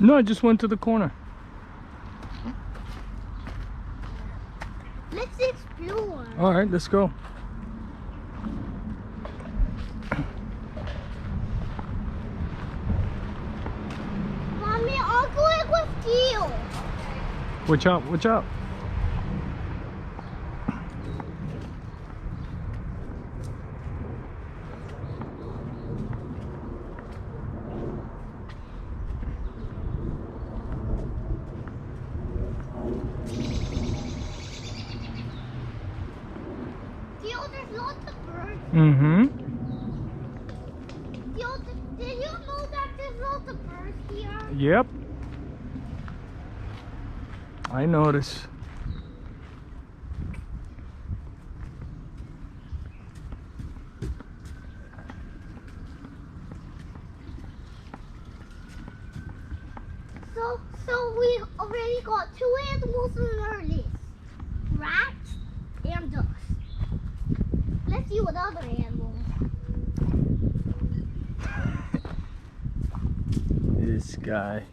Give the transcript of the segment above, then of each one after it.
No, I just went to the corner. Let's explore. All right, let's go. Mommy, I'll go in with you. Watch out, watch out. Theo, there's lots of birds. Mm-hmm. Theo, did you know that there's lots of birds here? Yep. I noticed. So we already got 2 animals on our list. Rats and ducks. Let's see what other animals. This guy.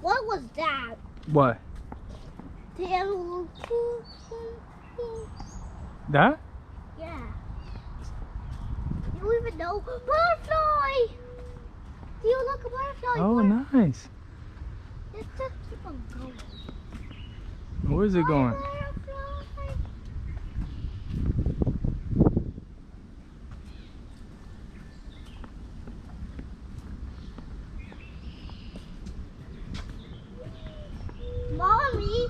What was that? What? The animal. That? Yeah. You even know butterfly. Do you look a butterfly? Oh, nice. Let's just keep on going. Where's it going? Butterfly. Mommy,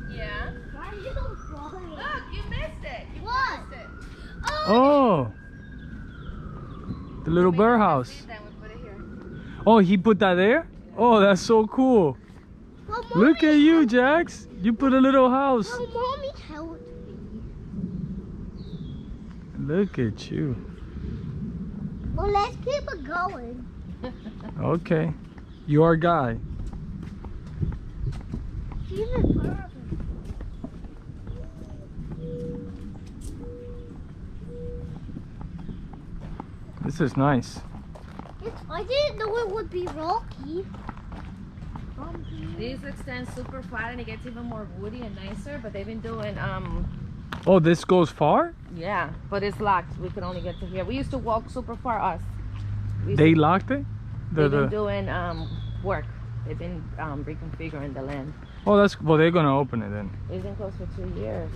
Yeah. why are you flying? Look, you missed it. You What? missed it. Oh, the little birdhouse. Then we put it here. Oh, he put that there? Oh, that's so cool. Well, Look Mommy at you, helped- Jax. You put a little house. Well, Mommy helped me. Look at you. Well, let's keep it going. Okay. You our guy. Even further. This is nice. I didn't know it would be rocky. These extend super flat and it gets even more woody and nicer, but they've been doing Oh, this goes far? yeah, but it's locked. We can only get to here. We used to walk super far us. We used They to- locked it? they've been doing work. They've been reconfiguring the land. Oh, that's well. They're gonna open it then. It's been closed for 2 years.